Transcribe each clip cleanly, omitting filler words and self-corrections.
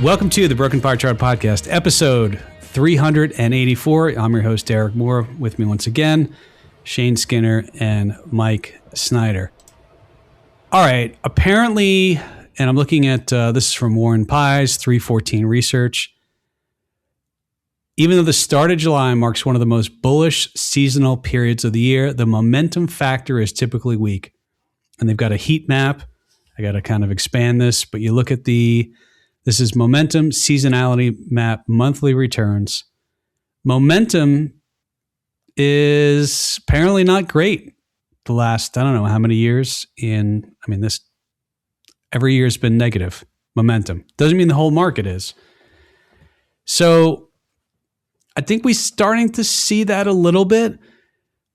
Welcome to the Broken Fire Chart Podcast, episode 384. I'm your host, Derek Moore. With me once again, Shane Skinner and Mike Snyder. All right, apparently, and I'm looking at, this is from Warren Pies, 314 Research. Even though the start of July marks one of the most bullish seasonal periods of the year, the momentum factor is typically weak. And they've got a heat map. I got to kind of expand this, but you look at this is momentum, seasonality map, monthly returns. Momentum is apparently not great the last, I don't know how many years every year has been negative momentum. Doesn't mean the whole market is. So I think we're starting to see that a little bit.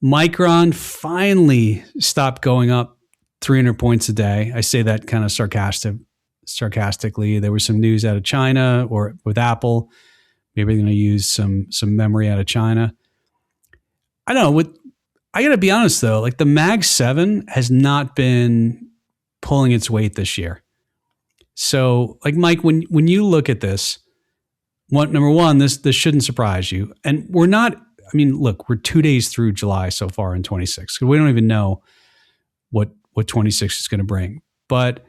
Micron finally stopped going up 300 points a day. I say that kind of sarcastically. There was some news out of China or with Apple. Maybe they're going to use some memory out of China. I don't know. I got to be honest though, like the Mag 7 has not been pulling its weight this year. So like Mike, when you look at this, number one, this shouldn't surprise you. And we're 2 days through July so far in 26. We don't even know what 26 is going to bring. But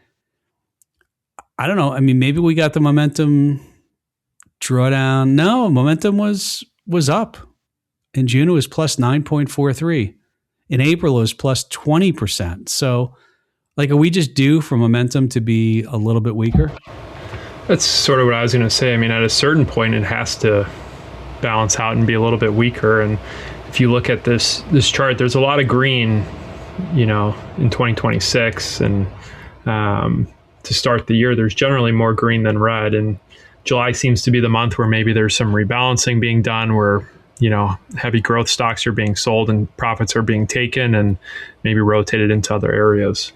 I don't know. I mean, maybe we got the momentum drawdown. No, momentum was up. In June, it was plus 9.43. In April, it was plus 20%. So, like, are we just due for momentum to be a little bit weaker? That's sort of what I was going to say. I mean, at a certain point, it has to balance out and be a little bit weaker. And if you look at this chart, there's a lot of green, in 2026. And to start the year, there's generally more green than red. And July seems to be the month where maybe there's some rebalancing being done where, heavy growth stocks are being sold and profits are being taken and maybe rotated into other areas.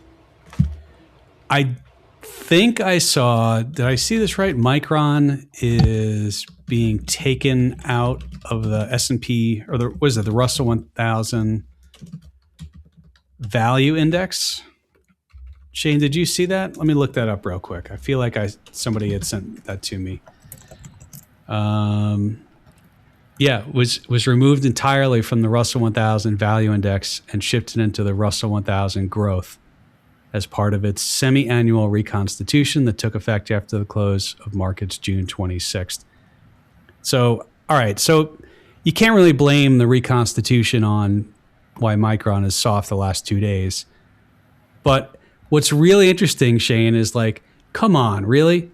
I think I saw, did I see this right? Micron is being taken out of the S&P or the Russell 1000 value index. Shane, did you see that? Let me look that up real quick. I feel like somebody had sent that to me. Was removed entirely from the Russell 1000 value index and shifted into the Russell 1000 growth as part of its semi-annual reconstitution that took effect after the close of markets June 26th. So, all right. So you can't really blame the reconstitution on why Micron is soft the last 2 days. But what's really interesting, Shane, is like, come on, really?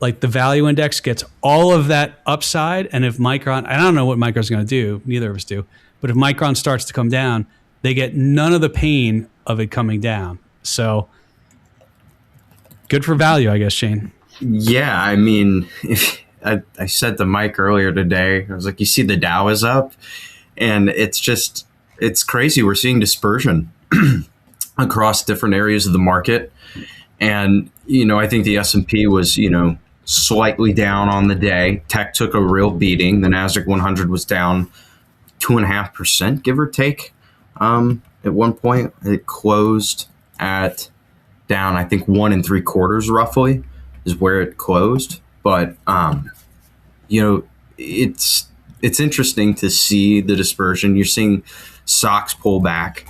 Like the value index gets all of that upside. And if Micron, I don't know what Micron's going to do. Neither of us do. But if Micron starts to come down, they get none of the pain of it coming down. So good for value, I guess, Shane. Yeah, I mean, I said to Mike earlier today, I was like, you see the Dow is up, and it's crazy. We're seeing dispersion across different areas of the market. And, I think the S&P was, slightly down on the day. Tech took a real beating. The NASDAQ 100 was down 2.5%, give or take. At one point, it closed at down, I think 1 3/4 roughly is where it closed. But, it's interesting to see the dispersion. You're seeing stocks pull back.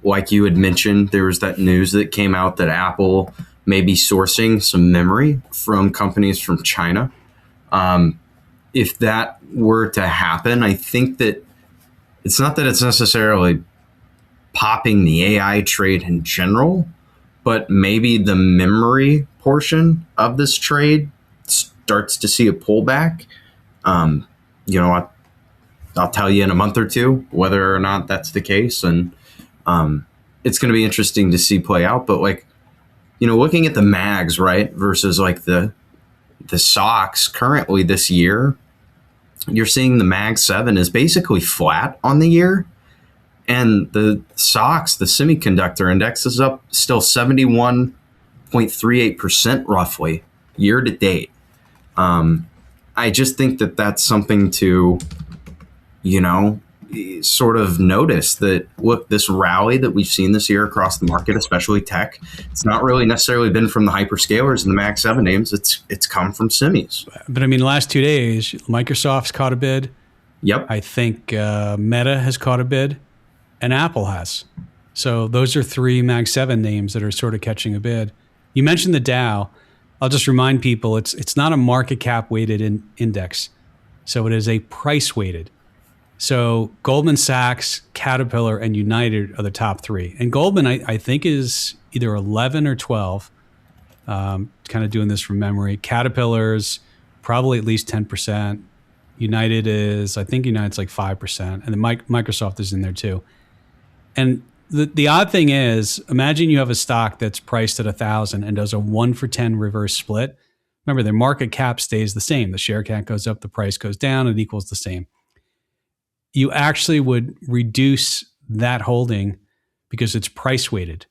Like you had mentioned, there was that news that came out that Apple may be sourcing some memory from companies from China. If that were to happen, I think that it's not that it's necessarily popping the AI trade in general, but maybe the memory portion of this trade starts to see a pullback. I'll tell you in a month or two whether or not that's the case. And it's going to be interesting to see play out. But looking at the mags, right, versus like the SOX currently this year, you're seeing the Mag 7 is basically flat on the year. And the SOX, the semiconductor index, is up still 71.38% roughly year to date. I just think that that's something to, sort of notice that, look, this rally that we've seen this year across the market, especially tech, it's not really necessarily been from the hyperscalers and the Mag 7 names. It's come from semis. But I mean, the last 2 days, Microsoft's caught a bid. Yep. I think Meta has caught a bid, and Apple has. So those are 3 Mag 7 names that are sort of catching a bid. You mentioned the Dow. I'll just remind people it's not a market cap weighted index. So it is a price weighted. So Goldman Sachs, Caterpillar, and United are the top 3. And Goldman, I think, is either 11 or 12. Kind of doing this from memory. Caterpillar's probably at least 10%. United is, I think United's like 5%. And then Microsoft is in there too. And the odd thing is, imagine you have a stock that's priced at 1,000 and does a 1-for-10 reverse split. Remember, their market cap stays the same. The share count goes up, the price goes down, it equals the same. You actually would reduce that holding because it's price weighted.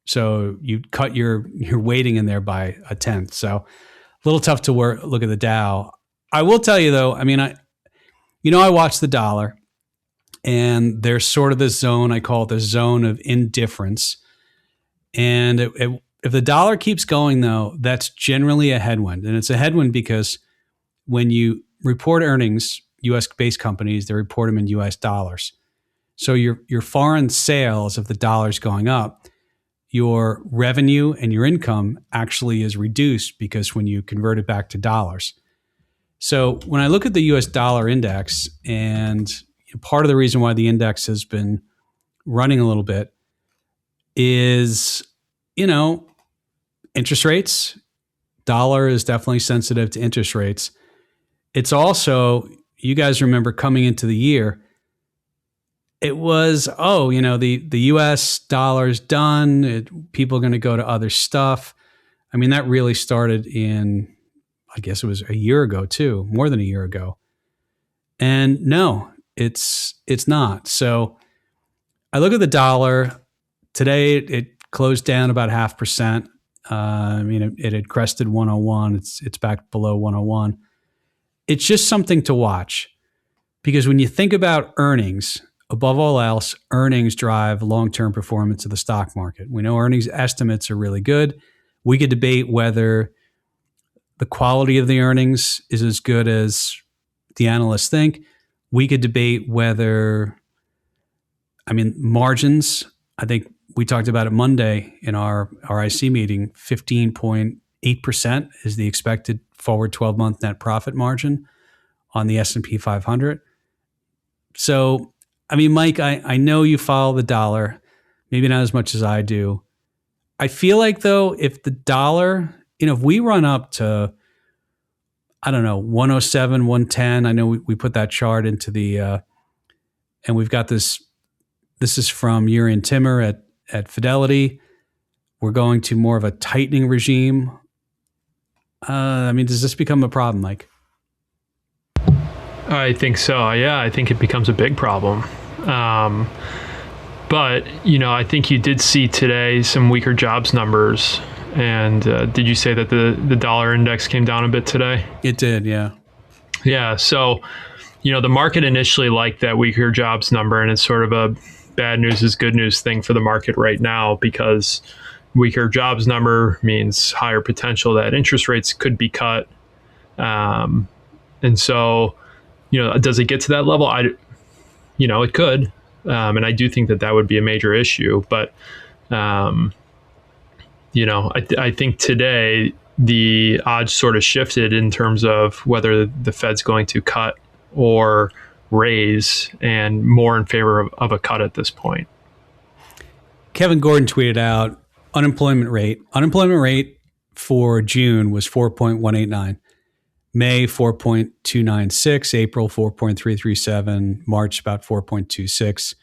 So you cut your weighting in there by a tenth. So a little tough to look at the Dow. I will tell you though, I mean, I watch the dollar, and there's sort of this zone, I call it the zone of indifference. And if the dollar keeps going though, that's generally a headwind. And it's a headwind because when you report earnings, US-based companies, they report them in US dollars. So your foreign sales, if the dollar's going up, your revenue and your income actually is reduced because when you convert it back to dollars. So when I look at the US dollar index, and part of the reason why the index has been running a little bit is, interest rates. Dollar is definitely sensitive to interest rates. It's also, you guys remember coming into the year, it was, the US dollar's done. People are going to go to other stuff. I mean, that really started in, I guess it was a year ago too, more than a year ago. And no, it's not. So I look at the dollar today. It closed down about 0.5%. It had crested 101. It's back below 101. It's just something to watch, because when you think about earnings, above all else, earnings drive long-term performance of the stock market. We know earnings estimates are really good. We could debate whether the quality of the earnings is as good as the analysts think. We could debate whether, margins, I think we talked about it Monday in our IC meeting, 15.8% is the expected forward 12-month net profit margin on the S&P 500. So, Mike, I know you follow the dollar, maybe not as much as I do. I feel like, though, if the dollar, if we run up to, 107, 110, I know we put that chart into the, and we've got this is from Urian Timmer at Fidelity. We're going to more of a tightening regime. Does this become a problem, Mike? I think so. Yeah, I think it becomes a big problem. But, I think you did see today some weaker jobs numbers. And did you say that the dollar index came down a bit today? It did, yeah. Yeah. So, the market initially liked that weaker jobs number, and it's sort of a bad news is good news thing for the market right now, because weaker jobs number means higher potential that interest rates could be cut. And so, does it get to that level? It could. And I do think that would be a major issue. But, I think today the odds sort of shifted in terms of whether the Fed's going to cut or raise, and more in favor of a cut at this point. Kevin Gordon tweeted out unemployment rate. Unemployment rate for June was 4.189. May 4.296, April 4.337, March about 4.26,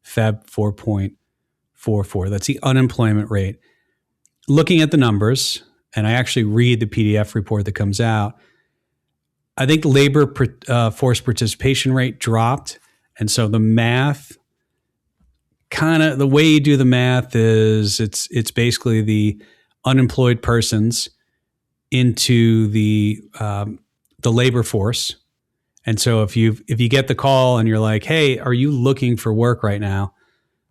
Feb 4.44. That's the unemployment rate. Looking at the numbers, and I actually read the PDF report that comes out, I think labor force participation rate dropped. And so the math, the way you do the math is it's basically the unemployed persons into the labor force, And so if you get the call and you're like, hey, are you looking for work right now?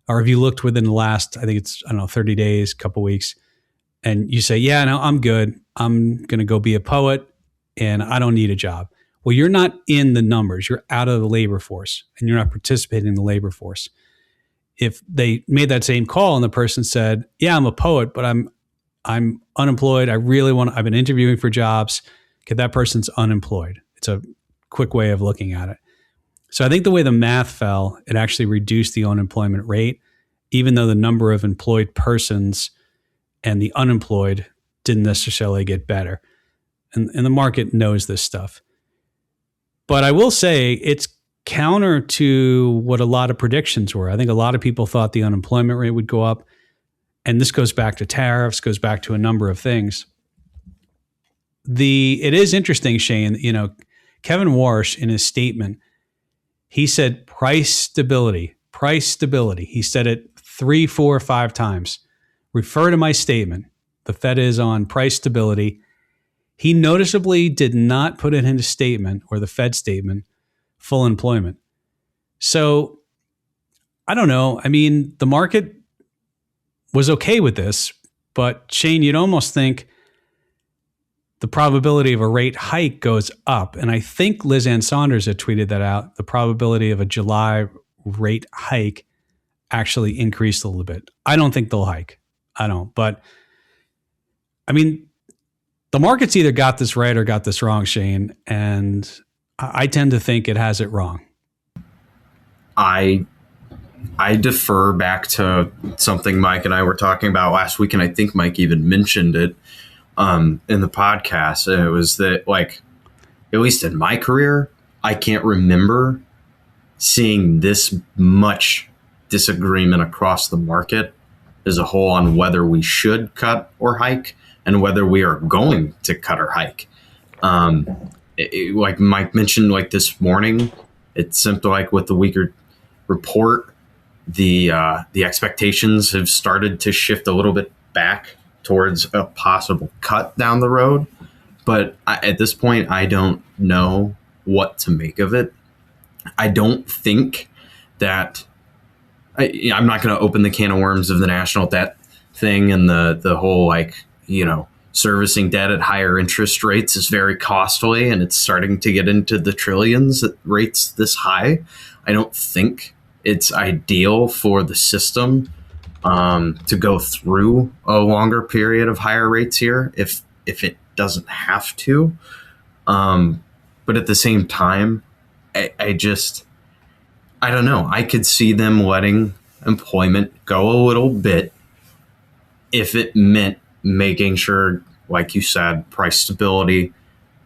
Or have you looked within the last, I think it's, 30 days, couple weeks, and you say, yeah, no, I'm good. I'm going to go be a poet and I don't need a job. Well, you're not in the numbers. You're out of the labor force and you're not participating in the labor force. If they made that same call and the person said, yeah, I'm a poet, but I'm unemployed. I've been interviewing for jobs. Okay, that person's unemployed. It's a quick way of looking at it. So I think the way the math fell, it actually reduced the unemployment rate, even though the number of employed persons and the unemployed didn't necessarily get better. And the market knows this stuff. But I will say it's counter to what a lot of predictions were. I think a lot of people thought the unemployment rate would go up. And this goes back to tariffs, goes back to a number of things. It is interesting, Shane, Kevin Warsh in his statement, he said price stability. He said it 3, 4, 5 times. Refer to my statement. The Fed is on price stability. He noticeably did not put it in his statement or the Fed statement, full employment. So I don't know. I mean, the market was okay with this, but Shane, you'd almost think the probability of a rate hike goes up. And I think Liz Ann Saunders had tweeted that out. The probability of a July rate hike actually increased a little bit. I don't think they'll hike. I don't. But I mean, the market's either got this right or got this wrong, Shane. And I tend to think it has it wrong. I defer back to something Mike and I were talking about last week, and I think Mike even mentioned it in the podcast. And it was that, like, at least in my career, I can't remember seeing this much disagreement across the market as a whole on whether we should cut or hike and whether we are going to cut or hike. Like Mike mentioned, like this morning, it seemed like with the weaker report, the expectations have started to shift a little bit back towards a possible cut down the road. But at this point, I don't know what to make of it. I don't think that I'm not going to open the can of worms of the national debt thing and the whole, servicing debt at higher interest rates is very costly and it's starting to get into the trillions at rates this high. I don't think it's ideal for the system to go through a longer period of higher rates here if it doesn't have to. But at the same time, I don't know. I could see them letting employment go a little bit if it meant making sure, like you said, price stability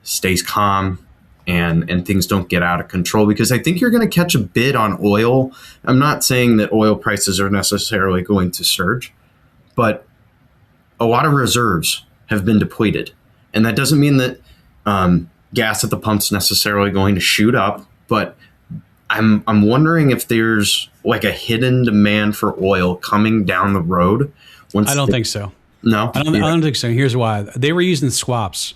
stays calm and things don't get out of control, because I think you're going to catch a bid on oil. I'm not saying that oil prices are necessarily going to surge, but a lot of reserves have been depleted. And that doesn't mean that gas at the pump's necessarily going to shoot up, but I'm wondering if there's like a hidden demand for oil coming down the road. I don't think so. No, I don't think so. Here's why. They were using swaps.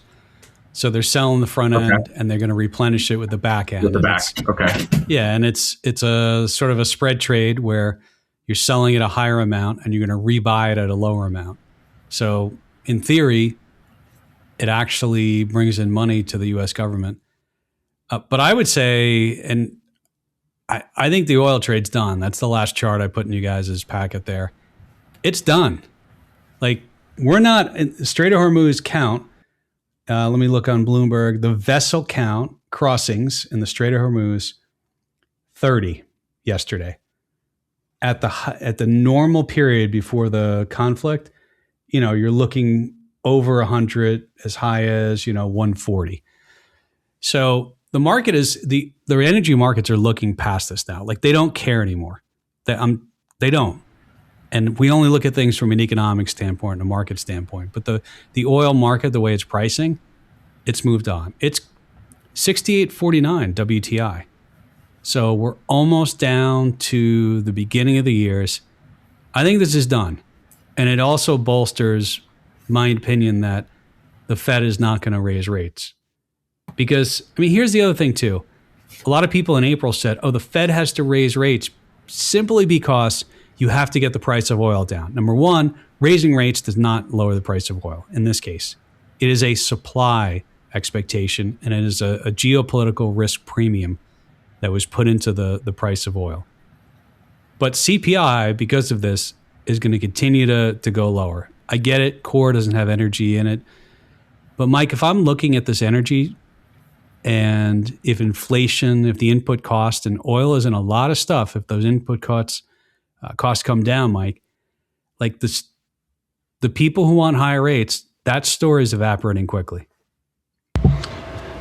So they're selling the front end and they're going to replenish it with the back end. With the back. Okay. Yeah. And it's a sort of a spread trade where you're selling at a higher amount and you're going to rebuy it at a lower amount. So in theory, it actually brings in money to the U.S. government. But I would say, and I think the oil trade's done. That's the last chart I put in you guys' packet there. It's done. Like, we're not – Strait of Hormuz count. Let me look on Bloomberg. The vessel count crossings in the Strait of Hormuz, 30 yesterday. At the normal period before the conflict, you're looking over 100, as high as 140. So the market is the energy markets are looking past this now. Like, they don't care anymore. They don't. And we only look at things from an economic standpoint and a market standpoint. But the oil market, the way it's pricing, it's moved on. It's $68.49 WTI. So we're almost down to the beginning of the years. I think this is done. And it also bolsters my opinion that the Fed is not going to raise rates. Because, here's the other thing too. a lot of people in April said, oh, the Fed has to raise rates simply because you have to get the price of oil down. Number one, raising rates does not lower the price of oil in this case. It is a supply expectation, and it is a geopolitical risk premium that was put into the price of oil. But CPI, because of this, is going to continue to go lower. I get it. Core doesn't have energy in it. But Mike, if I'm looking at this energy and if inflation, if the input cost, and oil is in a lot of stuff, if those input costs come down, Mike, like this, the people who want higher rates, that story is evaporating quickly.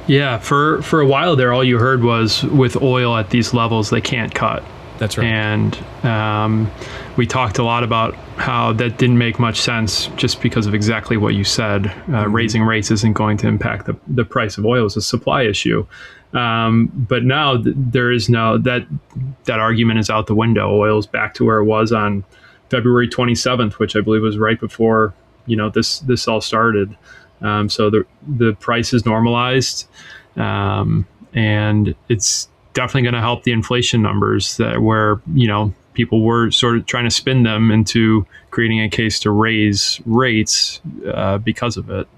Yeah, for a while there, all you heard was with oil at these levels, they can't cut. That's right. And we talked a lot about how that didn't make much sense just because of exactly what you said. Raising rates isn't going to impact the price of oil. It's a supply issue. But now there is that argument is out the window. Oil's back to where it was on February 27th, which I believe was right before this all started. So the price is normalized, and it's definitely going to help the inflation numbers where people were sort of trying to spin them into creating a case to raise rates because of it.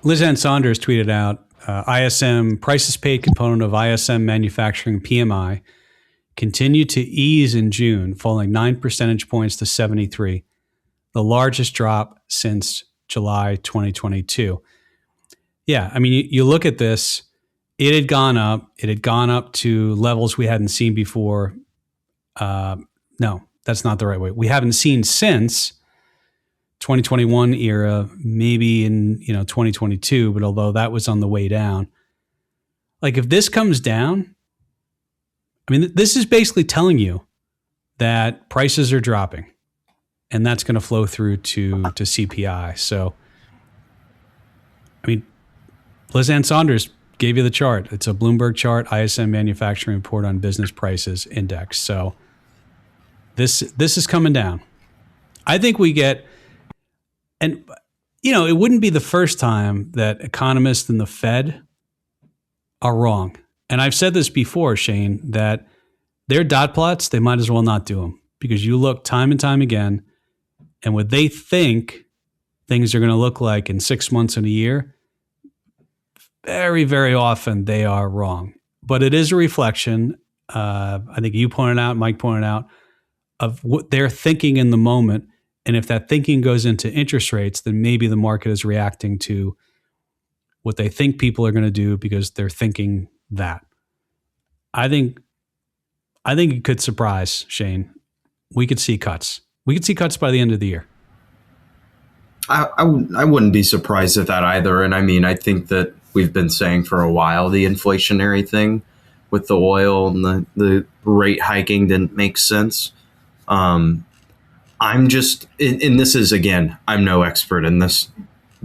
Liz Ann Saunders tweeted out, ISM prices paid component of ISM manufacturing PMI continued to ease in June, falling 9 percentage points to 73, the largest drop since July 2022. Yeah, I mean, you look at this, it had gone up. It had gone up to levels we hadn't seen before. No, that's not the right way. We haven't seen since 2021 era, maybe in 2022, but although that was on the way down. Like if this comes down, I mean, this is basically telling you that prices are dropping, and that's going to flow through to CPI. So, I mean, Liz Ann Saunders gave you the chart. It's a Bloomberg chart, ISM Manufacturing Report on Business Prices Index. So this is coming down. I think we get, and it wouldn't be the first time that economists and the Fed are wrong. And I've said this before, Shane, that their dot plots, they might as well not do them, because you look time and time again, and what they think things are going to look like in 6 months and a year, very, very often they are wrong. But it is a reflection, I think you pointed out, Mike pointed out, of what they're thinking in the moment. And if that thinking goes into interest rates, then maybe the market is reacting to what they think people are going to do because they're thinking that. I think it could surprise, Shane. We could see cuts. We could see cuts by the end of the year. I wouldn't be surprised at that either. And I mean, I think that we've been saying for a while the inflationary thing with the oil and the rate hiking didn't make sense. I'm just, and this is, again, I'm no expert in this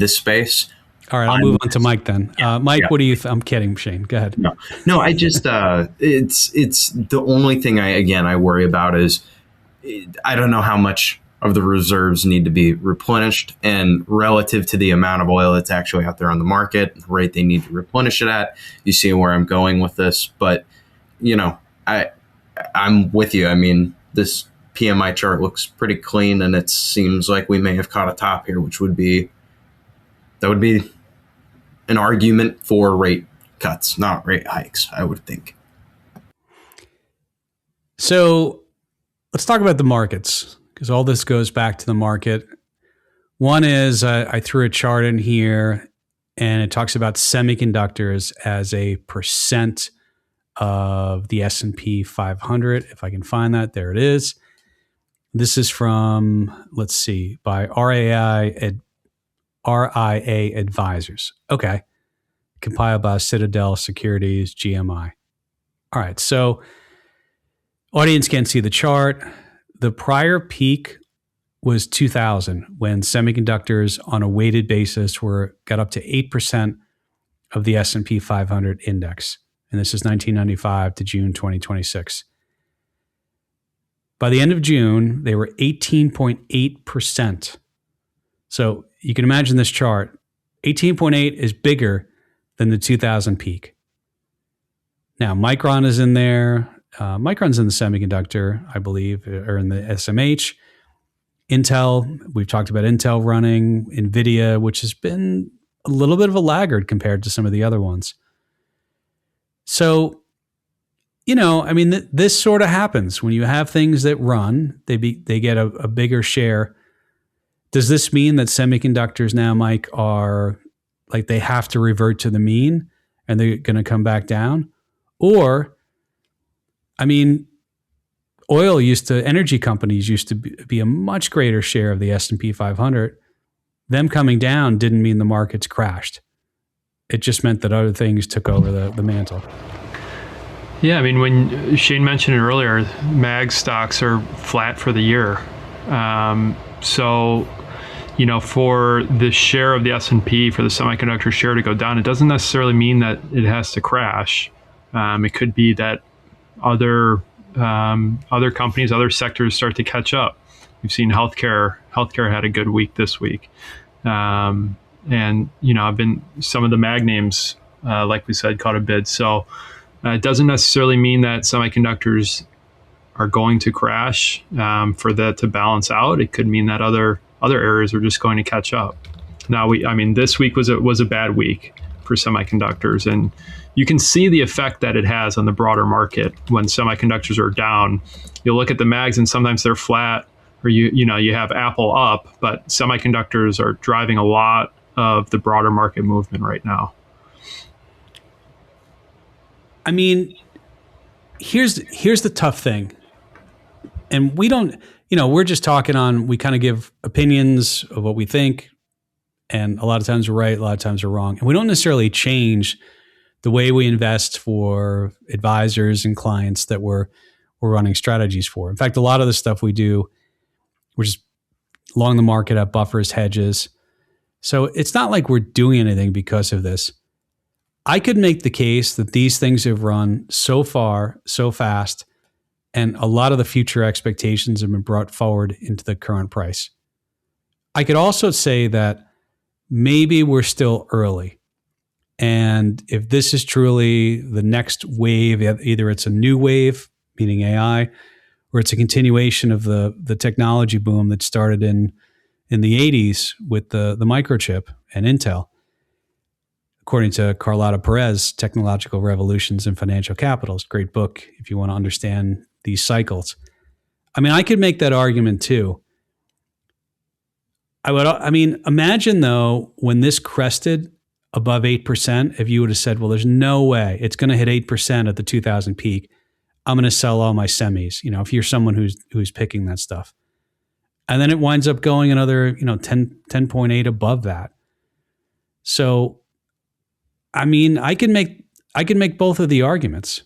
space. All right, I'll move on to Mike then. Mike, what do you I'm kidding, Shane. Go ahead. No, I just, it's the only thing I worry about is I don't know how much of the reserves need to be replenished, and relative to the amount of oil that's actually out there on the market, the rate they need to replenish it at. You see where I'm going with this, but I'm with you. I mean, this PMI chart looks pretty clean, and it seems like we may have caught a top here, which would be an argument for rate cuts, not rate hikes, I would think. So let's talk about the markets, because all this goes back to the market. One is I threw a chart in here, and it talks about semiconductors as a percent of the S&P 500. If I can find that, there it is. This is from, let's see, by RIA Advisors. Okay. Compiled by Citadel Securities, GMI. All right. So audience can't see the chart. The prior peak was 2000, when semiconductors on a weighted basis got up to 8% of the S&P 500 index. And this is 1995 to June 2026. By the end of June, they were 18.8%. So you can imagine this chart. 18.8 is bigger than the 2000 peak. Now, Micron is in there. Micron's in the semiconductor, I believe, or in the SMH. Intel, we've talked about Intel running, NVIDIA, which has been a little bit of a laggard compared to some of the other ones. So, this sort of happens when you have things that run, they get a bigger share. Does this mean that semiconductors now, Mike, are like they have to revert to the mean and they're going to come back down? Or, energy companies used to be a much greater share of the S&P 500. Them coming down didn't mean the markets crashed. It just meant that other things took over the mantle. Yeah, when Shane mentioned it earlier, mag stocks are flat for the year. So, for the share of the S&P, for the semiconductor share to go down, it doesn't necessarily mean that it has to crash. It could be that other companies, other sectors start to catch up. We've seen healthcare had a good week this week. Some of the mag names, like we said, caught a bid. So it doesn't necessarily mean that semiconductors are going to crash for that to balance out. It could mean that other areas are just going to catch up. Now, this week was a bad week for semiconductors, and you can see the effect that it has on the broader market when semiconductors are down. You look at the mags, and sometimes they're flat, or you have Apple up, but semiconductors are driving a lot of the broader market movement right now. Here's the tough thing. And we don't, we're just talking we kind of give opinions of what we think. And a lot of times we're right, a lot of times we're wrong. And we don't necessarily change the way we invest for advisors and clients that we're running strategies for. In fact, a lot of the stuff we do, we're just long the market at buffers, hedges. So it's not like we're doing anything because of this. I could make the case that these things have run so far, so fast, and a lot of the future expectations have been brought forward into the current price. I could also say that maybe we're still early. And if this is truly the next wave, either it's a new wave, meaning AI, or it's a continuation of the technology boom that started in the 80s with the microchip and Intel. According to Carlotta Perez, Technological Revolutions in Financial Capitals, great book if you want to understand these cycles. I could make that argument too. Imagine though, when this crested above 8%, if you would have said, well, there's no way it's going to hit 8% at the 2000 peak, I'm going to sell all my semis, if you're someone who's picking that stuff. And then it winds up going another, 10.8 above that. So, I can make both of the arguments.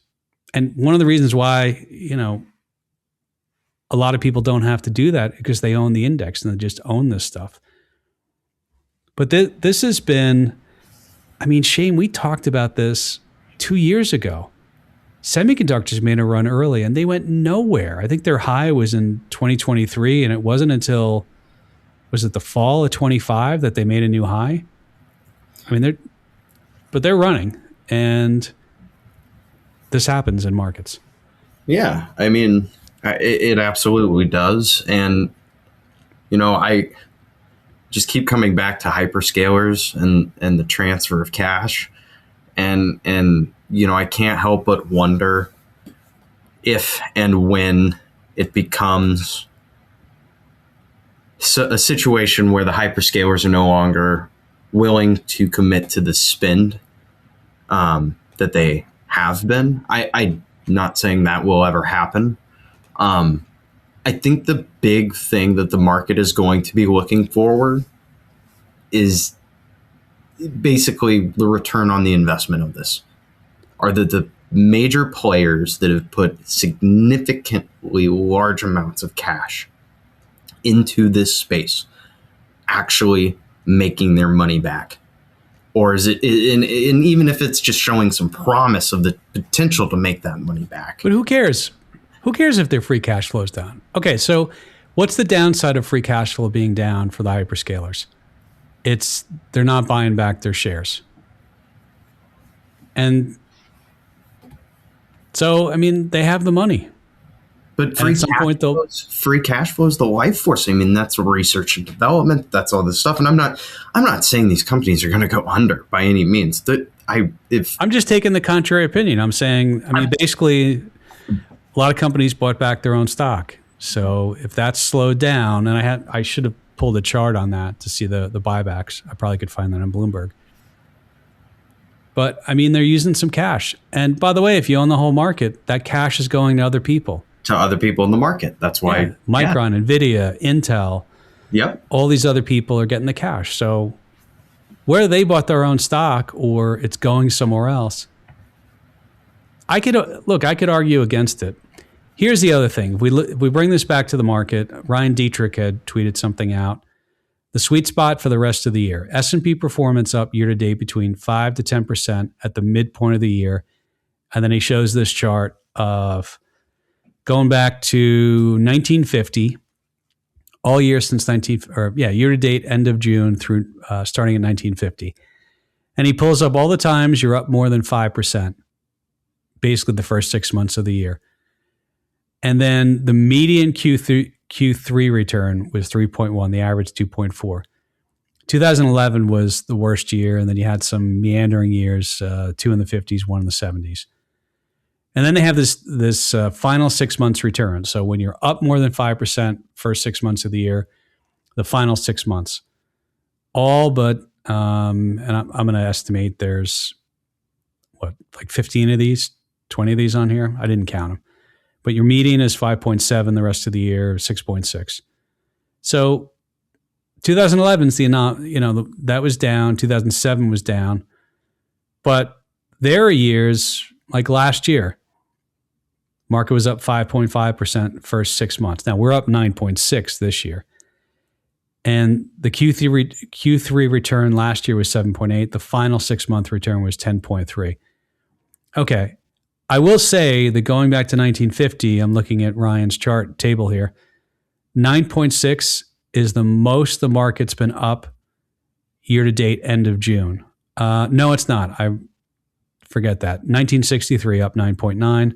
And one of the reasons why, a lot of people don't have to do that because they own the index and they just own this stuff. But this has been, Shane, we talked about this 2 years ago. Semiconductors made a run early and they went nowhere. I think their high was in 2023, and it wasn't until, was it the fall of 25 that they made a new high? They're running, and this happens in markets. Yeah, it absolutely does. And, I just keep coming back to hyperscalers and the transfer of cash. And I can't help but wonder if and when it becomes a situation where the hyperscalers are no longer willing to commit to the spend that they have been. I'm not saying that will ever happen. I think the big thing that the market is going to be looking forward is basically the return on the investment of this. Are the major players that have put significantly large amounts of cash into this space actually making their money back? Or is it, and even if it's just showing some promise of the potential to make that money back? But who cares? Who cares if their free cash flow is down? Okay, so what's the downside of free cash flow being down for the hyperscalers? It's they're not buying back their shares. And So, I mean, they have the money. But free cash flow is the life force. I mean, that's research and development. That's all this stuff. And I'm not saying these companies are going to go under by any means. I'm just taking the contrary opinion. I'm saying, basically, a lot of companies bought back their own stock. So if that's slowed down, and I should have pulled a chart on that to see the buybacks. I probably could find that on Bloomberg. But I mean, they're using some cash. And by the way, if you own the whole market, that cash is going to other people. To other people in the market. That's why Micron, Nvidia, Intel, all these other people are getting the cash. So whether they bought their own stock or it's going somewhere else, I could argue against it. Here's the other thing. If we bring this back to the market, Ryan Dietrich had tweeted something out. The sweet spot for the rest of the year. S&P performance up year to date between 5 to 10% at the midpoint of the year. And then he shows this chart of going back to 1950, all year since year to date, end of June through starting in 1950. And he pulls up all the times you're up more than 5%, basically the first 6 months of the year. And then the median Q3 return was 3.1, the average 2.4. 2011 was the worst year, and then you had some meandering years, 2 in the 50s, 1 in the 70s. And then they have this final 6 months return. So when you're up more than 5% first 6 months of the year, the final 6 months, all but, and I'm going to estimate there's like 15 of these, 20 of these on here. I didn't count them. But your median is 5.7 the rest of the year, 6.6. So 2011 is that was down. 2007 was down. But there are years like last year, market was up 5.5% first 6 months. Now we're up 9.6 this year. And the Q3 return last year was 7.8. The final 6 month return was 10.3. Okay. I will say that going back to 1950, I'm looking at Ryan's chart table here. 9.6 is the most the market's been up year to date, end of June. No, it's not. I forget that. 1963 up 9.9.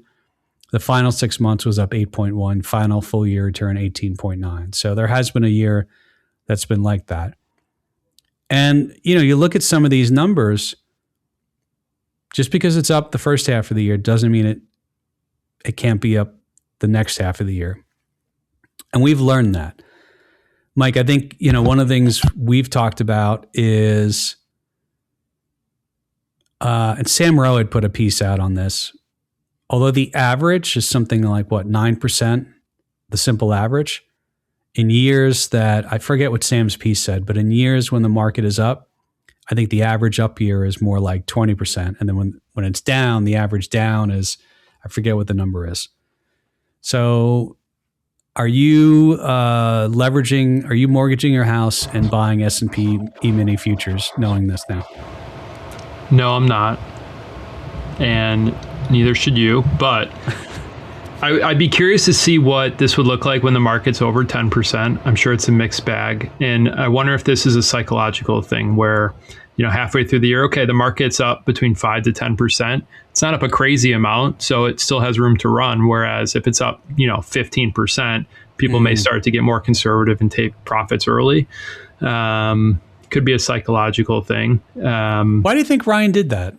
The final 6 months was up 8.1. Final full year return 18.9. So there has been a year that's been like that. And you look at some of these numbers. Just because it's up the first half of the year doesn't mean it can't be up the next half of the year. And we've learned that. Mike, I think, one of the things we've talked about is, and Sam Rowe had put a piece out on this, although the average is something like 9%, the simple average, in years that, I forget what Sam's piece said, but in years when the market is up, I think the average up year is more like 20%. And then when it's down, the average down is, I forget what the number is. So are you mortgaging your house and buying S&P E-mini futures knowing this now? No, I'm not. And neither should you. But I'd be curious to see what this would look like when the market's over 10%. I'm sure it's a mixed bag. And I wonder if this is a psychological thing where, halfway through the year, okay, the market's up between 5 to 10%. It's not up a crazy amount, so it still has room to run. Whereas if it's up, 15%, people may start to get more conservative and take profits early. Could be a psychological thing. Why do you think Ryan did that?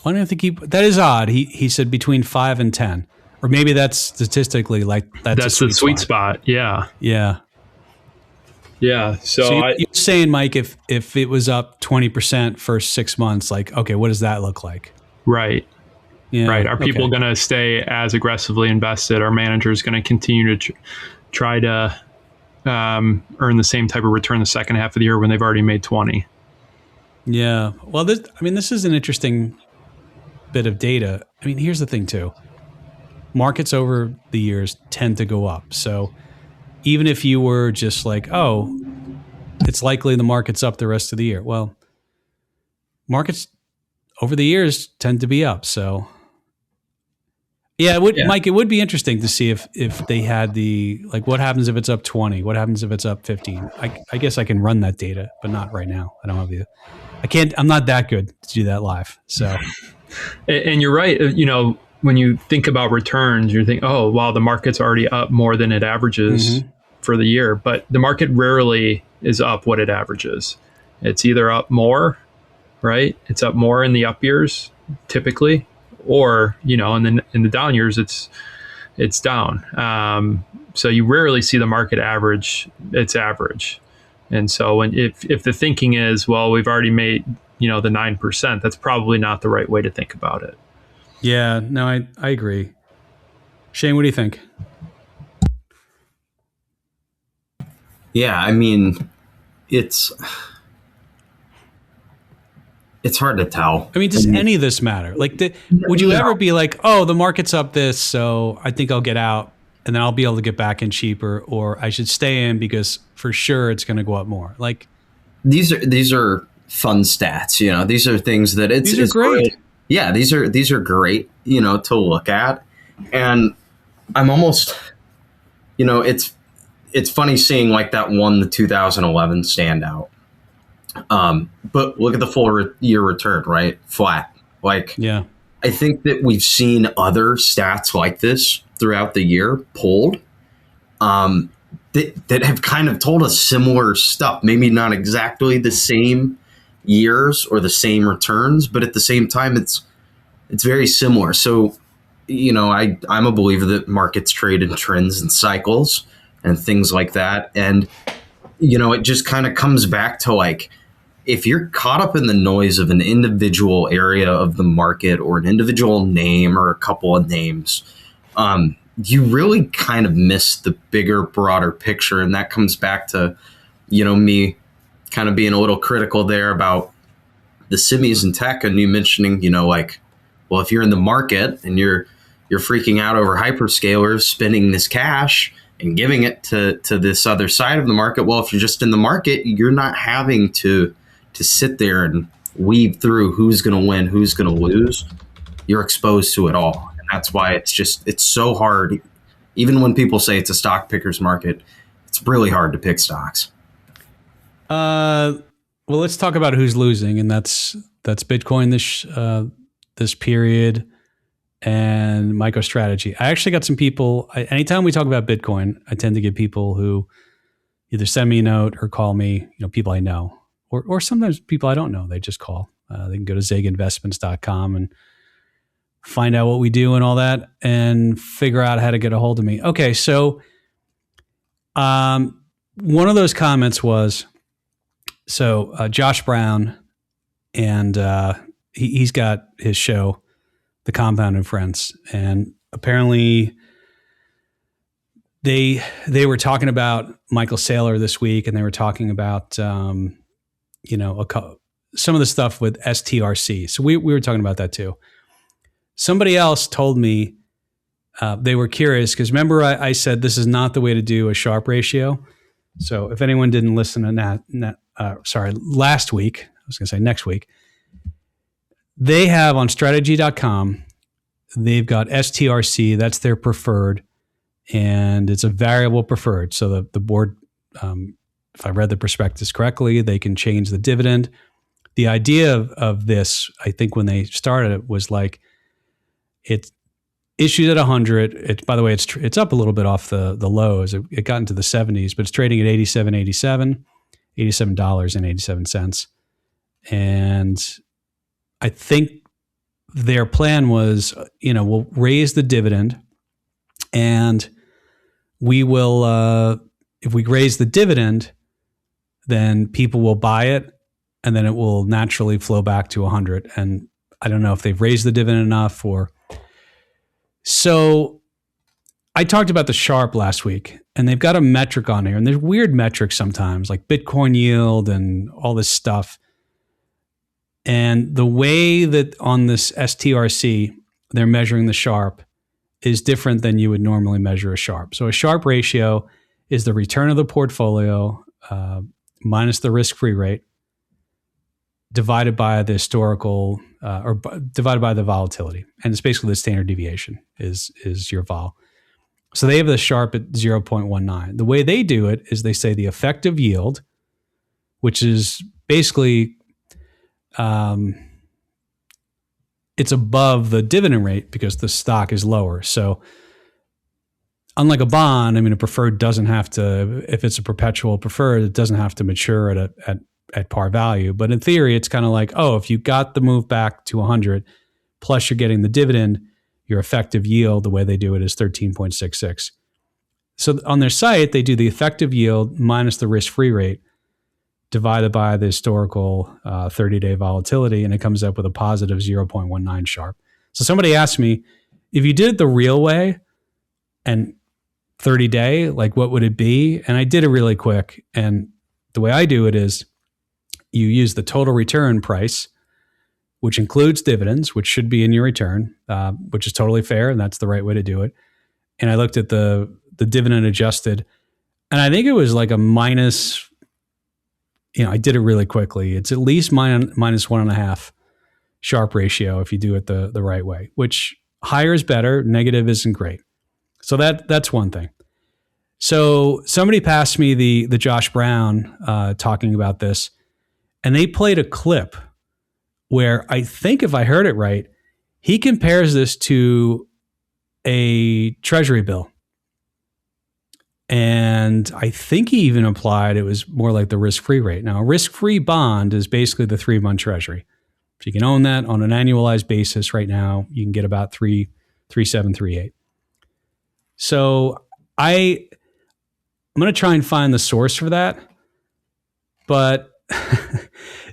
Why do you think that is odd? He said between 5 and 10. Or maybe that's statistically that's the sweet spot. Yeah. Yeah. Yeah. So you're saying, Mike, if it was up 20% first 6 months, okay, what does that look like? Right. Yeah. Right. Are people going to stay as aggressively invested? Are managers going to continue to try to earn the same type of return the second half of the year when they've already made 20? Yeah. Well, this is an interesting bit of data. I mean, here's the thing too. Markets over the years tend to go up. So even if you were just it's likely the market's up the rest of the year. Well, markets over the years tend to be up. So yeah, Mike, it would be interesting to see if they had what happens if it's up 20? What happens if it's up 15? I guess I can run that data, but not right now. I'm not that good to do that live. So. And you're right. when you think about returns, you think, oh, wow, the market's already up more than it averages for the year. But the market rarely is up what it averages. It's either up more, right? It's up more in the up years, typically, or, you know, in the down years, it's down. So you rarely see the market average its average. And so if the thinking is, well, we've already made, you know, the 9%, that's probably not the right way to think about it. Yeah, no, I agree. Shane, what do you think? Yeah, I mean, it's hard to tell. I mean, does any of this matter? Like, would you ever be like, oh, the market's up this, so I think I'll get out and then I'll be able to get back in cheaper, or I should stay in because for sure it's going to go up more? Like, these are fun stats, you know. These are things that it's great. Yeah, these are great, you know, to look at. And I'm almost, you know, it's funny seeing like that the 2011 standout. But look at the full year return, right? Flat. Like, yeah, I think that we've seen other stats like this throughout the year pulled, that have kind of told us similar stuff. Maybe not exactly the same years or the same returns, but at the same time, it's very similar. So, you know, I'm a believer that markets trade in trends and cycles and things like that. And, you know, it just kind of comes back to like, if you're caught up in the noise of an individual area of the market or an individual name or a couple of names, you really kind of miss the bigger, broader picture. And that comes back to, you know, me kind of being a little critical there about the semis and tech, and you mentioning, you know, like, well, if you're in the market and you're freaking out over hyperscalers spending this cash and giving it to this other side of the market, well, if you're just in the market, you're not having to sit there and weave through who's going to win, who's going to lose. You're exposed to it all. And that's why it's so hard. Even when people say it's a stock picker's market, it's really hard to pick stocks. Well, let's talk about who's losing, and that's Bitcoin this period and MicroStrategy. I actually got some people. Anytime we talk about Bitcoin, I tend to get people who either send me a note or call me. You know, people I know, or sometimes people I don't know. They just call. They can go to zeginvestments.com and find out what we do and all that, and figure out how to get a hold of me. Okay, so one of those comments was. So Josh Brown, and he's got his show, The Compound and Friends, and apparently they were talking about Michael Saylor this week, and they were talking about you know, some of the stuff with STRC. So we were talking about that too. Somebody else told me they were curious because remember I said this is not the way to do a Sharpe ratio. So if anyone didn't listen to last week, I was going to say next week, they have on strategy.com, they've got STRC, that's their preferred, and it's a variable preferred. So the board, if I read the prospectus correctly, they can change the dividend. The idea of this, I think when they started it, was like it's issued at 100. By the way, it's up a little bit off the lows. It got into the 70s, but it's trading at $87.87. And I think their plan was, you know, we'll raise the dividend, and we will, if we raise the dividend, then people will buy it, and then it will naturally flow back to 100. And I don't know if they've raised the dividend enough or. So I talked about the Sharpe last week, and they've got a metric on here, and there's weird metrics sometimes, like Bitcoin yield and all this stuff. And the way that on this STRC, they're measuring the Sharpe is different than you would normally measure a Sharpe. So a Sharpe ratio is the return of the portfolio minus the risk-free rate divided by the historical divided by the volatility. And it's basically the standard deviation is your vol. So they have the Sharpe at 0.19. The way they do it is they say the effective yield, which is basically it's above the dividend rate because the stock is lower. So unlike a bond, I mean, a preferred doesn't have to, if it's a perpetual preferred, it doesn't have to mature at par value. But in theory, it's kind of like, oh, if you got the move back to 100, plus you're getting the dividend, your effective yield, the way they do it, is 13.66. So on their site, they do the effective yield minus the risk-free rate divided by the historical 30-day volatility, and it comes up with a positive 0.19 Sharp. So somebody asked me, if you did it the real way and 30-day, like what would it be? And I did it really quick. And the way I do it is you use the total return price, which includes dividends, which should be in your return, which is totally fair, and that's the right way to do it. And I looked at the dividend adjusted, and I think it was like a minus, I did it really quickly. It's at least minus 1.5 Sharp ratio if you do it the right way, which higher is better, negative isn't great. So that's one thing. So somebody passed me the Josh Brown talking about this, and they played a clip where I think, if I heard it right, he compares this to a treasury bill. And I think he even implied it was more like the risk-free rate. Now, a risk-free bond is basically the 3-month treasury. So you can own that on an annualized basis right now. You can get about 3.738. So I'm going to try and find the source for that. But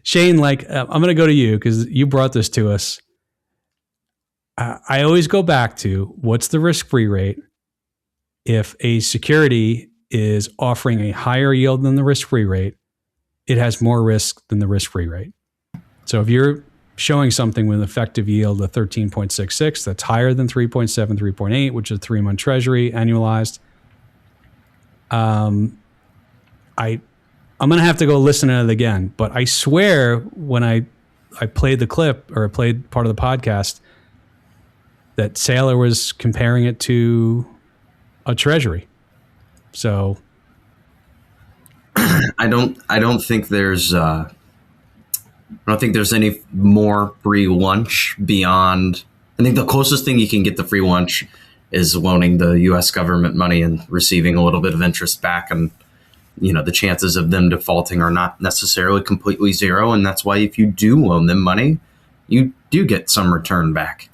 Shane, I'm going to go to you because you brought this to us. I always go back to, what's the risk-free rate? If a security is offering a higher yield than the risk-free rate, it has more risk than the risk-free rate. So if you're showing something with an effective yield of 13.66, that's higher than 3.7, 3.8, which is a 3-month treasury annualized. I'm going to have to go listen to it again. But I swear when I played the clip, or I played part of the podcast, that Saylor was comparing it to a treasury. So I don't think there's any more free lunch beyond. I think the closest thing you can get to free lunch is loaning the U.S. government money and receiving a little bit of interest back, and the chances of them defaulting are not necessarily completely zero, and that's why if you do loan them money, you do get some return back.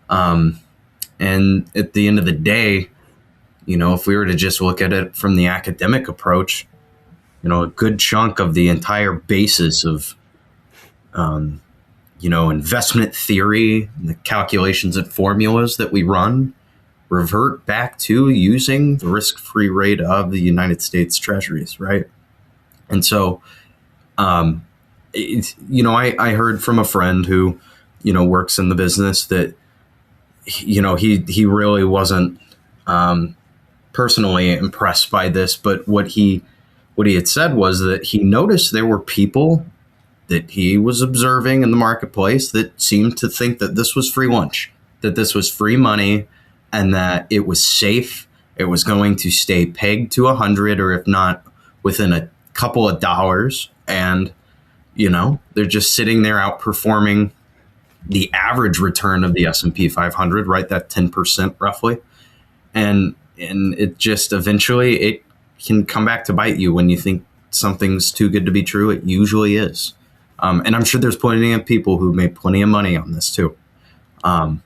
And at the end of the day, if we were to just look at it from the academic approach, a good chunk of the entire basis of, investment theory, the calculations and formulas that we run, revert back to using the risk-free rate of the United States treasuries, right? And so, I heard from a friend who, works in the business that, he really wasn't personally impressed by this, but what he had said was that he noticed there were people that he was observing in the marketplace that seemed to think that this was free lunch, that this was free money, and that it was safe. It was going to stay pegged to 100, or if not within a couple of dollars. And, they're just sitting there outperforming the average return of the S&P 500, right? That 10% roughly. And it just eventually it can come back to bite you when you think something's too good to be true. It usually is. And I'm sure there's plenty of people who made plenty of money on this too. But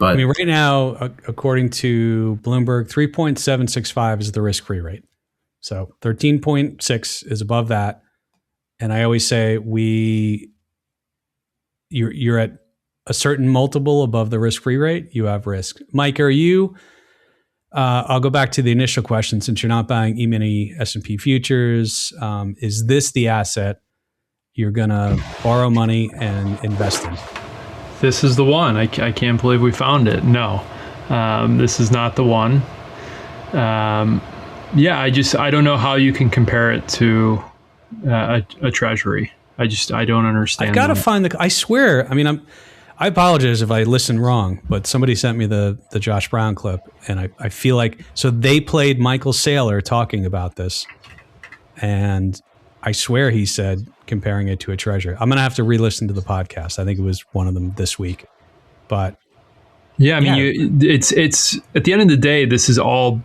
right now, according to Bloomberg, 3.765 is the risk-free rate. So 13.6 is above that. And I always say you're at a certain multiple above the risk-free rate, you have risk. Mike, are you, I'll go back to the initial question, since you're not buying E-mini S&P futures, is this the asset you're going to borrow money and invest in? This is the one. I can't believe we found it. No, this is not the one. I don't know how you can compare it to a treasury. I don't understand. I've got to find I swear. I apologize if I listened wrong, but somebody sent me the Josh Brown clip, and I feel like, so they played Michael Saylor talking about this, and I swear he said comparing it to a treasury. I'm going to have to re-listen to the podcast. I think it was one of them this week. But yeah, I mean, it's at the end of the day, this is all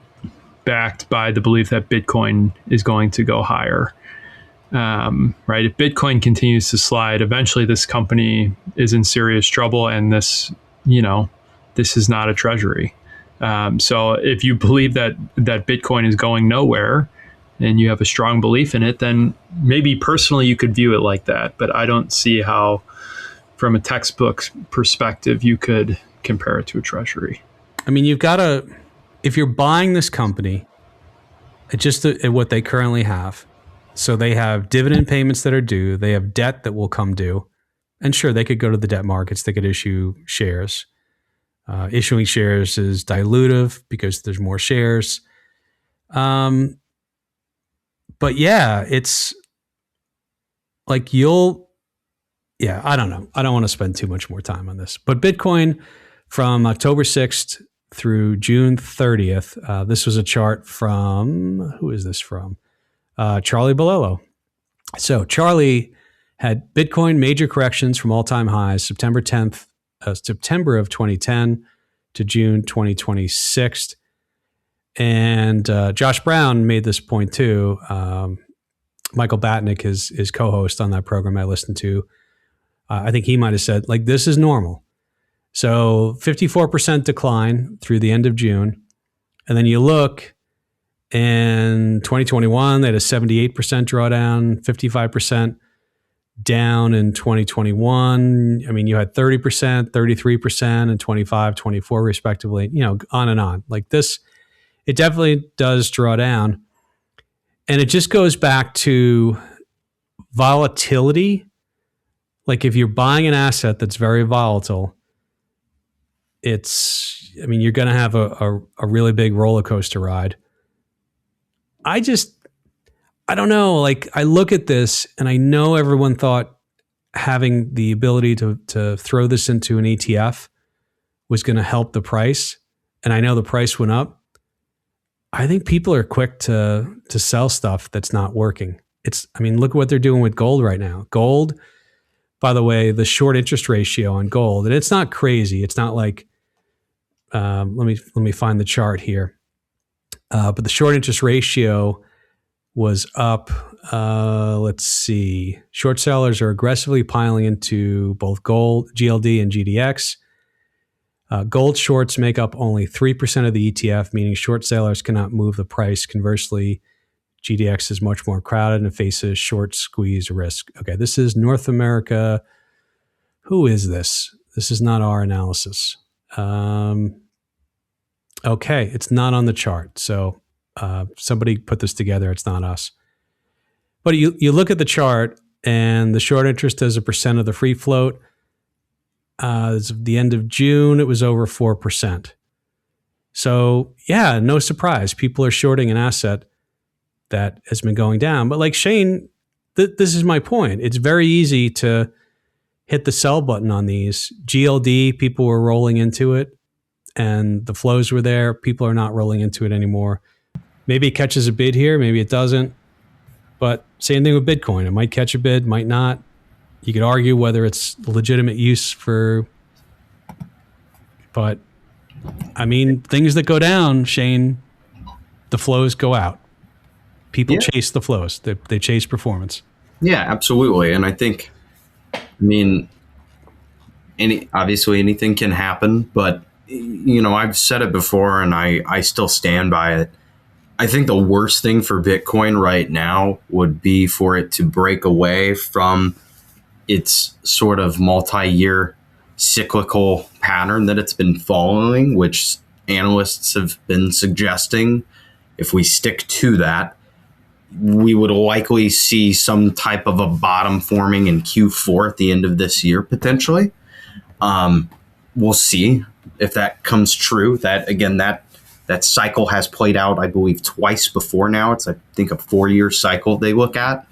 backed by the belief that Bitcoin is going to go higher. Right? If Bitcoin continues to slide, eventually this company is in serious trouble, and this is not a treasury. So if you believe that Bitcoin is going nowhere, and you have a strong belief in it, then maybe personally you could view it like that. But I don't see how, from a textbook perspective, you could compare it to a treasury. I mean, you've got to, if you're buying this company, just at what they currently have. So they have dividend payments that are due. They have debt that will come due. And sure, they could go to the debt markets. They could issue shares. Issuing shares is dilutive because there's more shares. But yeah, it's like I don't know. I don't want to spend too much more time on this. But Bitcoin from October 6th through June 30th, this was a chart from, who is this from? Charlie Bolello. So Charlie had Bitcoin major corrections from all-time highs, September of 2010 to June 2026. And Josh Brown made this point too. Michael Batnick, his co-host on that program I listened to, I think he might have said, like, this is normal. So 54% decline through the end of June. And then you look, in 2021, they had a 78% drawdown, 55% down in 2021. I mean, you had 30%, 33%, and 25, 24 respectively, on and on. Like this, it definitely does draw down. And it just goes back to volatility. Like if you're buying an asset that's very volatile, you're going to have a really big roller coaster ride. I don't know. Like I look at this and I know everyone thought having the ability to throw this into an ETF was going to help the price. And I know the price went up. I think people are quick to sell stuff that's not working. Look at what they're doing with gold right now. Gold, by the way, the short interest ratio on gold, and it's not crazy. It's not like, let me find the chart here. But the short interest ratio was up. Let's see. Short sellers are aggressively piling into both gold, GLD, and GDX. Gold shorts make up only 3% of the ETF, meaning short sellers cannot move the price. Conversely, GDX is much more crowded and faces short squeeze risk. Okay, this is North America. Who is this? This is not our analysis. Okay, it's not on the chart. So somebody put this together. It's not us. But you look at the chart, and the short interest as a percent of the free float, as of the end of June, it was over 4%. So yeah, no surprise. People are shorting an asset that has been going down. But like Shane, this is my point. It's very easy to hit the sell button on these. GLD, people were rolling into it, and the flows were there. People are not rolling into it anymore. Maybe it catches a bid here, maybe it doesn't. But same thing with Bitcoin. It might catch a bid, might not. You could argue whether it's legitimate use but I mean, things that go down, Shane, the flows go out. People chase the flows. They chase performance. Yeah, absolutely. And I think, obviously anything can happen, but I've said it before and I still stand by it. I think the worst thing for Bitcoin right now would be for it to break away from its sort of multi-year cyclical pattern that it's been following, which analysts have been suggesting. If we stick to that, we would likely see some type of a bottom forming in Q4 at the end of this year, potentially. We'll see if that comes true. That cycle has played out, I believe, twice before now. It's, I think, a 4-year cycle they look at.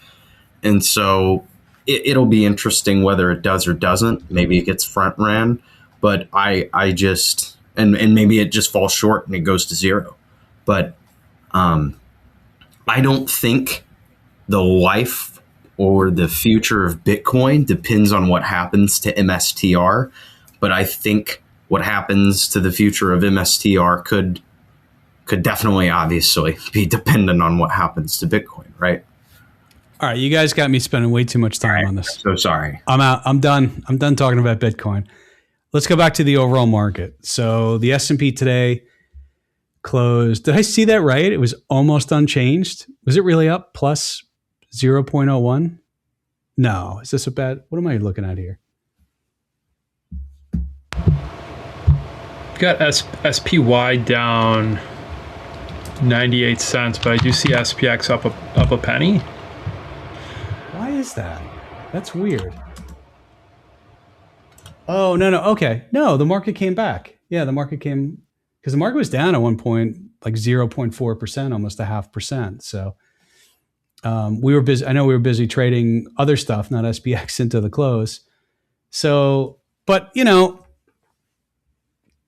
And so it'll be interesting whether it does or doesn't. Maybe it gets front ran, but I just, and maybe it just falls short and it goes to zero. But I don't think the life or the future of Bitcoin depends on what happens to MSTR. But I think what happens to the future of MSTR could definitely, obviously, be dependent on what happens to Bitcoin, right? All right, you guys got me spending way too much time on this. So sorry. I'm out. I'm done. I'm done talking about Bitcoin. Let's go back to the overall market. So the S&P today closed. Did I see that right? It was almost unchanged. Was it really up plus 0.01? No. Is this a bad? What am I looking at here? You've got SPY down 98 cents, but I do see SPX up a penny. Why is that? That's weird. Oh, no. Okay. No, the market came back. Yeah, the market came, because the market was down at one point, like 0.4%, almost 0.5%. So we were busy. I know we were busy trading other stuff, not SPX, into the close. So, but,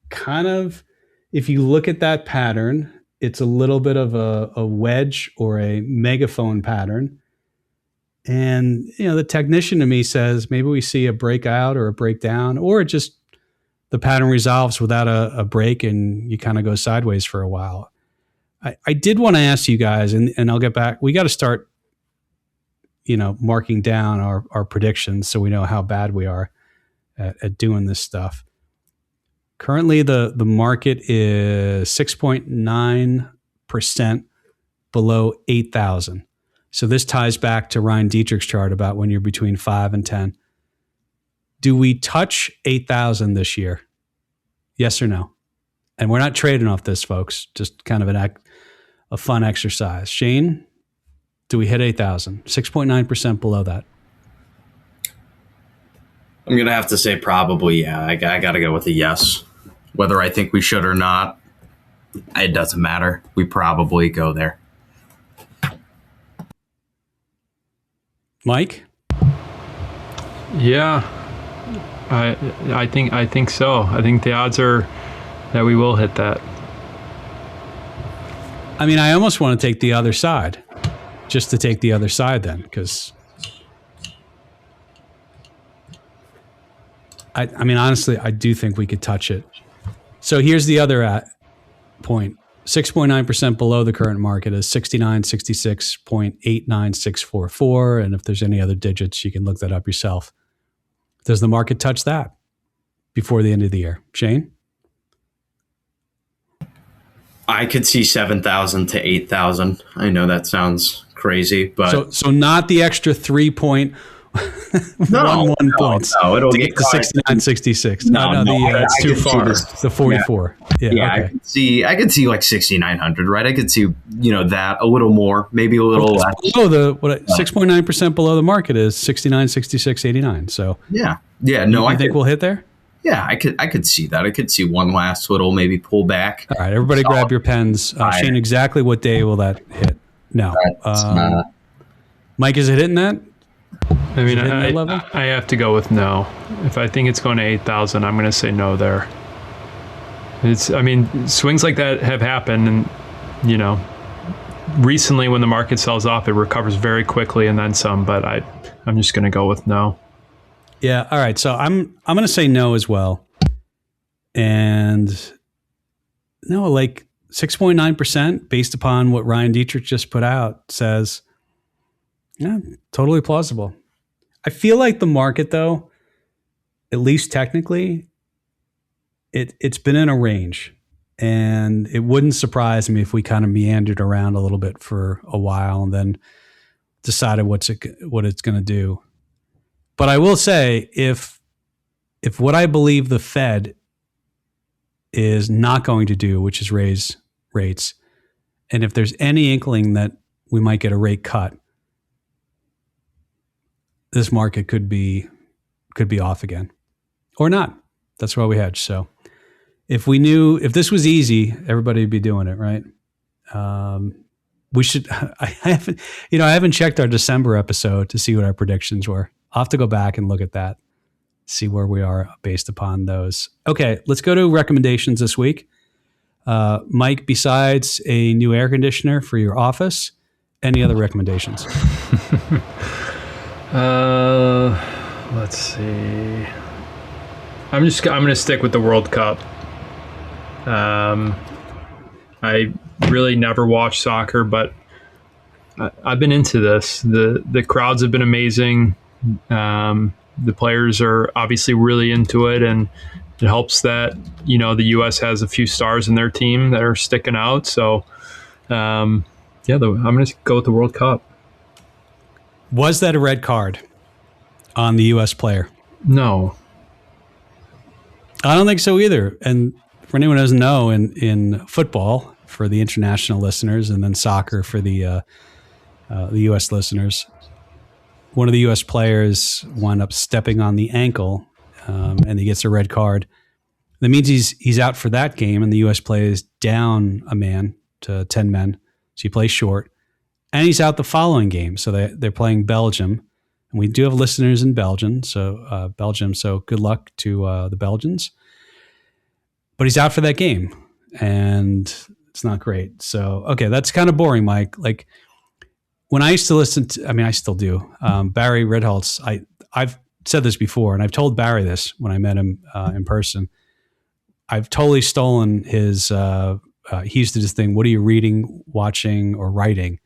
kind of, if you look at that pattern, it's a little bit of a wedge or a megaphone pattern. And, the technician to me says maybe we see a breakout or a breakdown, or it just the pattern resolves without a break and you kind of go sideways for a while. I did want to ask you guys, and I'll get back. We got to start, marking down our predictions so we know how bad we are at doing this stuff. Currently, the market is 6.9% below 8,000. So this ties back to Ryan Dietrich's chart about when you're between 5 and 10. Do we touch 8,000 this year? Yes or no? And we're not trading off this, folks. Just kind of a fun exercise. Shane, do we hit 8,000? 6.9% below that. I'm going to have to say probably, yeah. I got to go with a yes. Whether I think we should or not, it doesn't matter. We probably go there. Mike? Yeah, I think so. I think the odds are that we will hit that. I mean, I almost want to take the other side, just to take the other side then, because I mean, honestly, I do think we could touch it. So here's the other point. 6.9% below the current market is 6966.89644. And if there's any other digits, you can look that up yourself. Does the market touch that before the end of the year? Shane? I could see 7,000 to 8,000. I know that sounds crazy, but so not the extra 3.11 points. No, it'll to get to 69.66. No, it's too far. The 44. Yeah, okay. I could see like 6,900, right? I could see that a little more, maybe a little less. Below 6.9% below the market is 69.6689. So yeah. No, I think we'll hit there. Yeah, I could see that. I could see one last little maybe pull back. All right, everybody, grab your pens. Shane, exactly what day will that hit? No, Mike, is it hitting that? I mean, I have to go with no. If I think it's going to 8,000, I'm going to say no there. Swings like that have happened, and recently when the market sells off, it recovers very quickly and then some. But I'm just going to go with no. Yeah. All right. So I'm going to say no as well. And no, like 6.9% based upon what Ryan Dietrich just put out says, yeah, totally plausible. I feel like the market, though, at least technically, it's been in a range, and it wouldn't surprise me if we kind of meandered around a little bit for a while and then decided what it's going to do. But I will say, if what I believe the Fed is not going to do, which is raise rates, and if there's any inkling that we might get a rate cut, this market could be off again, or not. That's why we hedge. So if this was easy, everybody would be doing it, right? We should. I haven't checked our December episode to see what our predictions were. I'll have to go back and look at that, see where we are based upon those. Okay, let's go to recommendations this week. Mike, besides a new air conditioner for your office, any other recommendations? Let's see. I'm going to stick with the World Cup. I really never watched soccer, but I've been into this. The crowds have been amazing. The players are obviously really into it, and it helps that, the U.S. has a few stars in their team that are sticking out. So, I'm going to go with the World Cup. Was that a red card on the U.S. player? No. I don't think so either. And for anyone who doesn't know, in football, for the international listeners, and then soccer for the U.S. listeners, one of the U.S. players wound up stepping on the ankle, and he gets a red card. That means he's out for that game, and the U.S. plays down a man to 10 men, so he plays short, and he's out the following game. So they're playing Belgium, and we do have listeners in Belgium. So good luck to the Belgians. But he's out for that game, and it's not great. So, okay, that's kind of boring, Mike. Like, when I used to listen to, I still do, Barry Ritholtz, I've said this before, and I've told Barry this when I met him in person. I've totally stolen his, he used to do this thing, what are you reading, watching, or writing,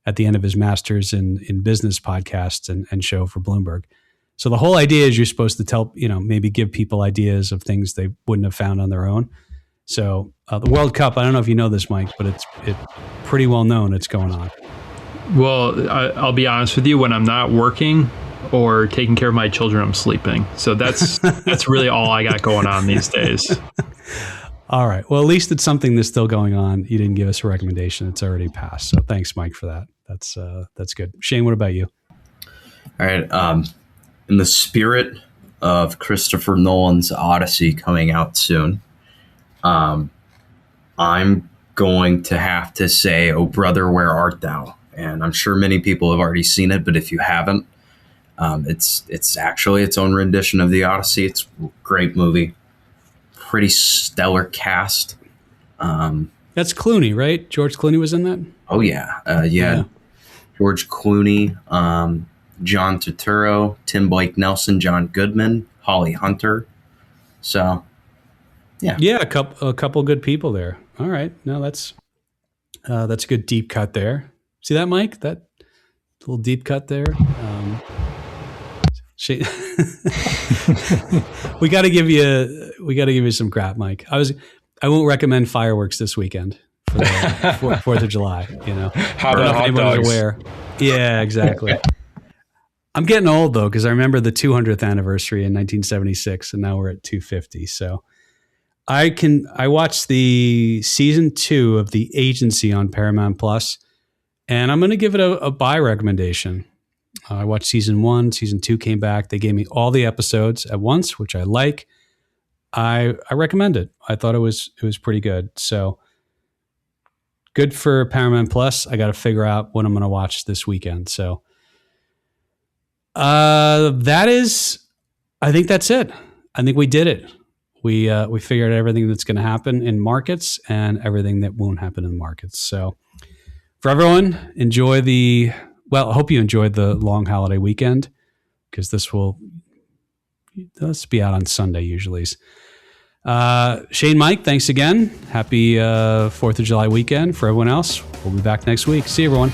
at the end of his Masters in Business podcast and show for Bloomberg. So the whole idea is you're supposed to tell, maybe give people ideas of things they wouldn't have found on their own. So the World Cup, I don't know if you know this, Mike, but it's pretty well known it's going on. Well, I'll be honest with you. When I'm not working or taking care of my children, I'm sleeping. So that's really all I got going on these days. All right. Well, at least it's something that's still going on. You didn't give us a recommendation. It's already passed. So thanks, Mike, for that. That's good. Shane, what about you? All right. In the spirit of Christopher Nolan's Odyssey coming out soon, I'm going to have to say, "Oh Brother, Where Art Thou?" And I'm sure many people have already seen it, but if you haven't, it's actually its own rendition of the Odyssey. It's a great movie, pretty stellar cast. That's Clooney, right? George Clooney was in that? Oh, yeah. Yeah. George Clooney, John Turturro, Tim Blake Nelson, John Goodman, Holly Hunter. So, yeah. Yeah, a couple good people there. All right. No, that's a good deep cut there. See that, Mike? That little deep cut there. We got to give you some crap, Mike. I won't recommend fireworks this weekend for the 4th of July. How about hot dogs? Aware. Yeah, exactly. I'm getting old though, because I remember the 200th anniversary in 1976, and now we're at 250. So I watched the season 2 of The Agency on Paramount Plus, and I'm going to give it a buy recommendation. I watched season 1, season 2 came back. They gave me all the episodes at once, which I like. I recommend it. I thought it was pretty good. So good for Paramount Plus. I got to figure out what I'm going to watch this weekend. So I think that's it. I think we did it. We figured out everything that's going to happen in markets and everything that won't happen in markets. So for everyone, I hope you enjoyed the long holiday weekend, because this be out on Sunday usually. Shane, Mike, thanks again. Happy 4th of July weekend. For everyone else, we'll be back next week. See you, everyone.